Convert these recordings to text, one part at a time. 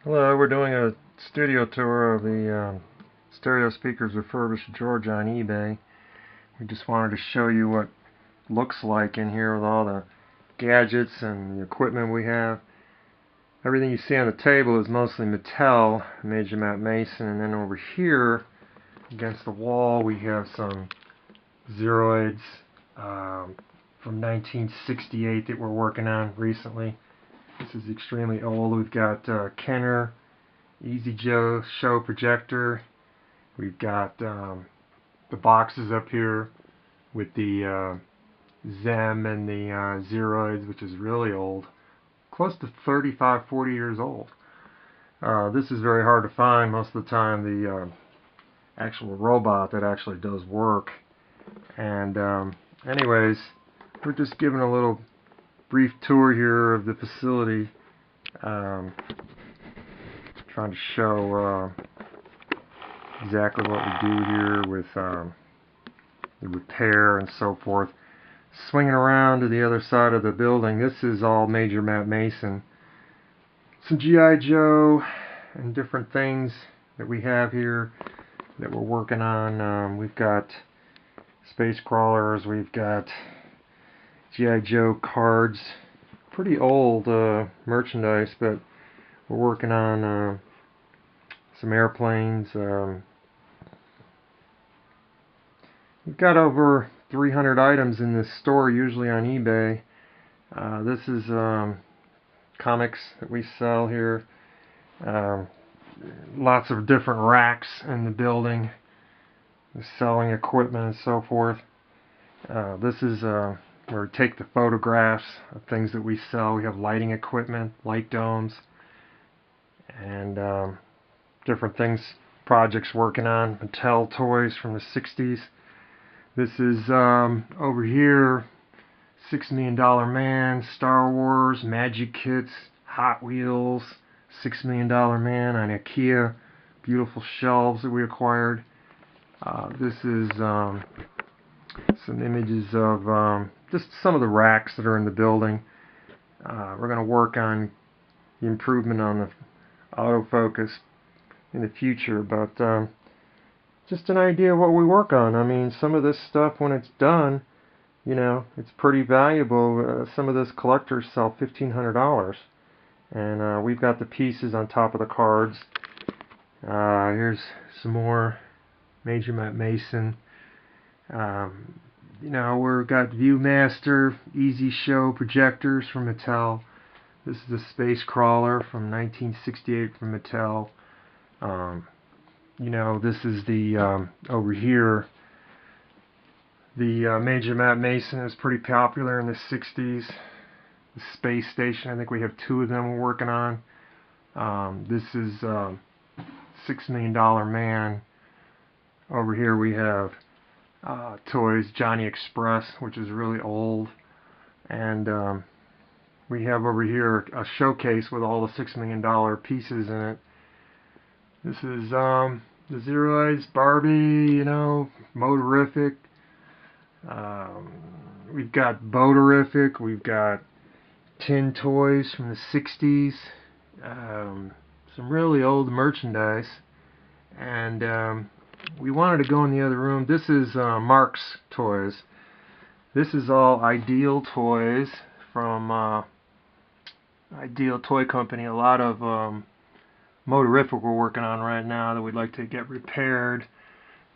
Hello, we're doing a studio tour of the stereo speakers Refurbished Georgia on eBay. We just wanted to show you what it looks like in here with all the gadgets and the equipment we have. Everything you see on the table is mostly Mattel, Major Matt Mason, and then over here against the wall we have some Zeroids from 1968 that we're working on recently. This is extremely old. We've got Kenner Easy Joe show projector. We've got the boxes up here with the Zem and the Zeroids, which is really old, close to 35, 40 years old. This is very hard to find. Most of the time the actual robot that actually does work. And anyways, we're just giving a little brief tour here of the facility. Trying to show exactly what we do here with the repair and so forth. Swinging around to the other side of the building, this is all Major Matt Mason. Some G.I. Joe and different things that we have here that we're working on. We've got space crawlers, we've got G.I. Joe cards, pretty old merchandise, but we're working on some airplanes. We've got over 300 items in this store, usually on eBay. This is comics that we sell here. Lots of different racks in the building, selling equipment and so forth. This is where we take the photographs of things that we sell. We have lighting equipment, light domes, and different things, projects working on. Mattel toys from the 60s. This is over here, $6 Million Man, Star Wars, Magic Kits, Hot Wheels, $6 Million Man on IKEA, beautiful shelves that we acquired. This is some images of just some of the racks that are in the building. We're going to work on the improvement on the autofocus in the future, but just an idea of what we work on. I mean, some of this stuff, when it's done, you know, it's pretty valuable. Some of this collectors sell $1,500, and we've got the pieces on top of the cards. Here's some more Major Matt Mason. You know, we've got Viewmaster Easy Show projectors from Mattel. This is a space crawler from 1968 from Mattel. You know, this is the over here. The Major Matt Mason is pretty popular in the 60s. The space station, I think we have two of them we're working on. This is $6 Million Man. Over here we have toys, Johnny Express, which is really old. And we have over here a showcase with all the $6 Million pieces in it. This is the Zeroids, Barbie, you know, Motorific. We've got Boaterific. We've got tin toys from the 60s. Some really old merchandise. And we wanted to go in the other room. This is Marx Toys. This is all Ideal Toys from Ideal Toy Company. A lot of Motorific we're working on right now that we'd like to get repaired.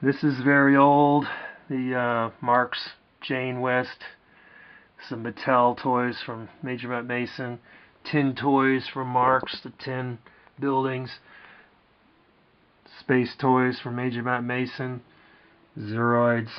This is very old. The Marx Jane West. Some Mattel toys from Major Matt Mason. Tin toys from Marx, the tin buildings. Space toys from Major Matt Mason. Zeroids.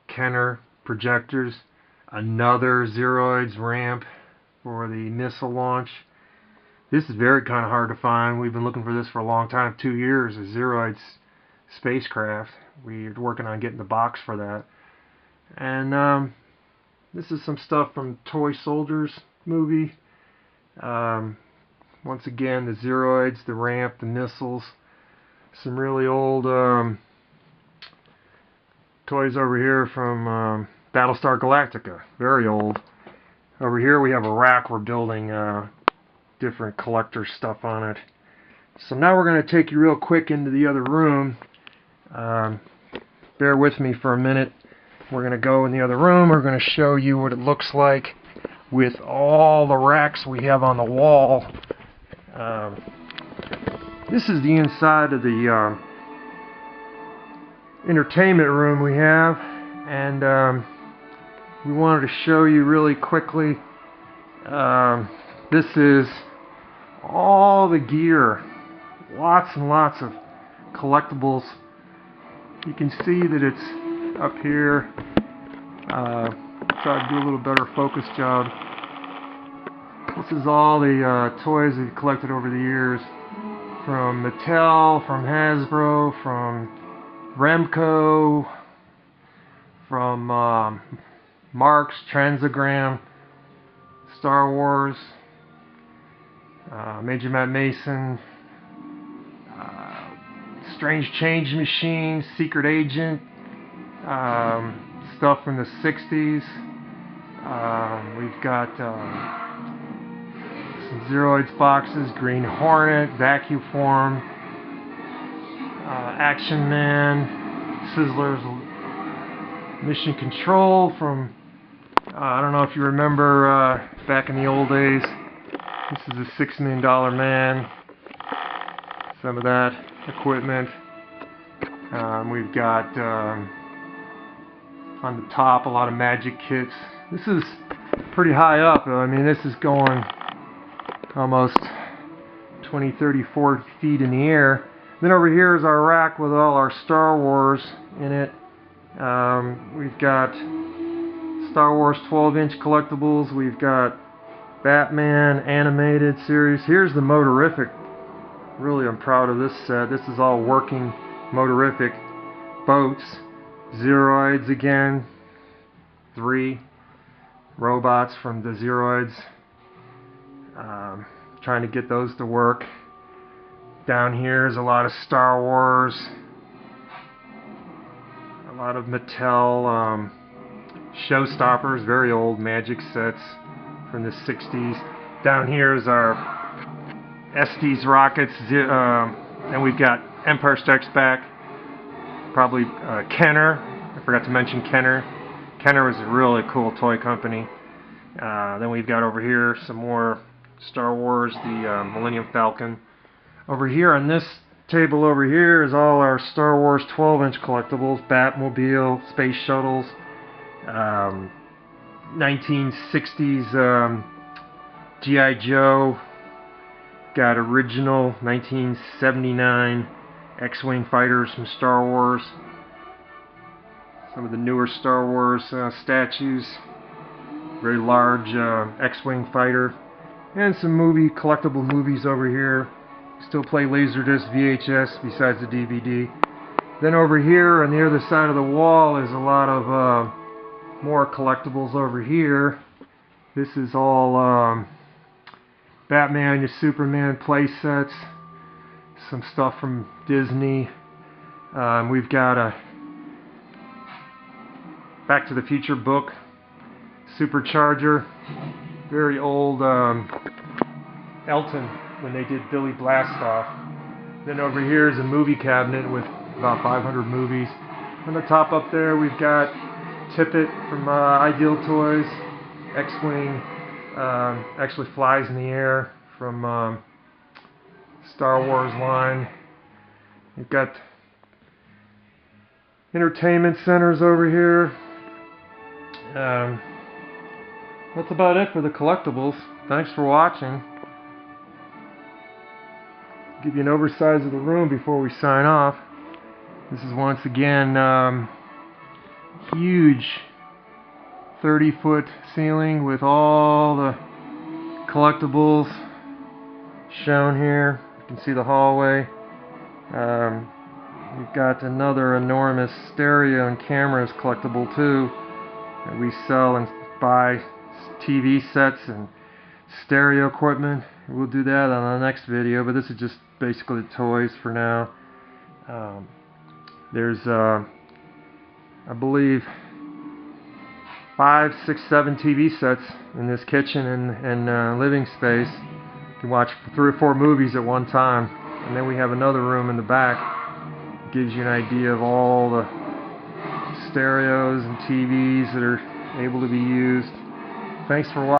Kenner projectors. Another Zeroids ramp for the missile launch. This is very kind of hard to find. We've been looking for this for a long time, 2 years, a Zeroids spacecraft. We're working on getting the box for that. And this is some stuff from Toy Soldiers movie. Once again, the Zeroids, the ramp, the missiles. Some really old toys over here from Battlestar Galactica. Very old. Over here we have a rack we're building different collector stuff on it. So now we're going to take you real quick into the other room. Bear with me for a minute. We're going to go in the other room. We're going to show you what it looks like with all the racks we have on the wall. This is the inside of the entertainment room we have, and we wanted to show you really quickly. This is all the gear, lots and lots of collectibles. You can see that it's up here. Try to do a little better focus job. This is all the toys we've collected over the years, from Mattel, from Hasbro, from Remco, from Marx, Transagram, Star Wars, Major Matt Mason, Strange Change Machine, Secret Agent, stuff from the 60s. We've got some Zeroids boxes, Green Hornet, Vacuum Form, Action Man, Sizzlers, Mission Control from, I don't know if you remember back in the old days. This is a $6 Million Man. Some of that equipment. We've got on the top a lot of magic kits. This is pretty high up. I mean, this is going almost 20, 30, 40 feet in the air. Then over here is our rack with all our Star Wars in it. We've got Star Wars 12-inch collectibles. We've got Batman animated series. Here's the Motorific. Really, I'm proud of this set. This is all working Motorific boats. Zeroids again. 3 robots from the Zeroids. Trying to get those to work. Down here is a lot of Star Wars. A lot of Mattel showstoppers, very old magic sets from the 60s. Down here is our Estes rockets, and we've got Empire Strikes Back, probably Kenner. I forgot to mention Kenner. Kenner was a really cool toy company. Then we've got over here some more Star Wars, the Millennium Falcon. Over here on this table over here is all our Star Wars 12-inch collectibles, Batmobile, space shuttles, 1960s G.I. Joe, got original 1979 X-Wing fighters from Star Wars, some of the newer Star Wars statues, very large X-Wing fighter, and some collectible movies over here. Still play Laserdisc, VHS besides the DVD. Then over here on the other side of the wall is a lot of more collectibles over here. This is all Batman, your Superman play sets, some stuff from Disney. We've got a Back to the Future book, Supercharger, very old Elton when they did Billy Blastoff. Then over here is a movie cabinet with about 500 movies. On the top up there we've got Tippett from Ideal Toys, X-Wing, actually flies in the air from Star Wars line. We've got entertainment centers over here. That's about it for the collectibles. Thanks for watching. Give you an oversize of the room before we sign off. This is once again huge 30-foot ceiling with all the collectibles shown here. You can see the hallway. We've got another enormous stereo and cameras collectible too that we sell and buy TV sets and stereo equipment. We'll do that on the next video, but this is just basically the toys for now. There's I believe 5, 6, 7 TV sets in this kitchen and living space. You can watch 3 or 4 movies at one time. And then we have another room in the back. It gives you an idea of all the stereos and TVs that are able to be used. Thanks for watching.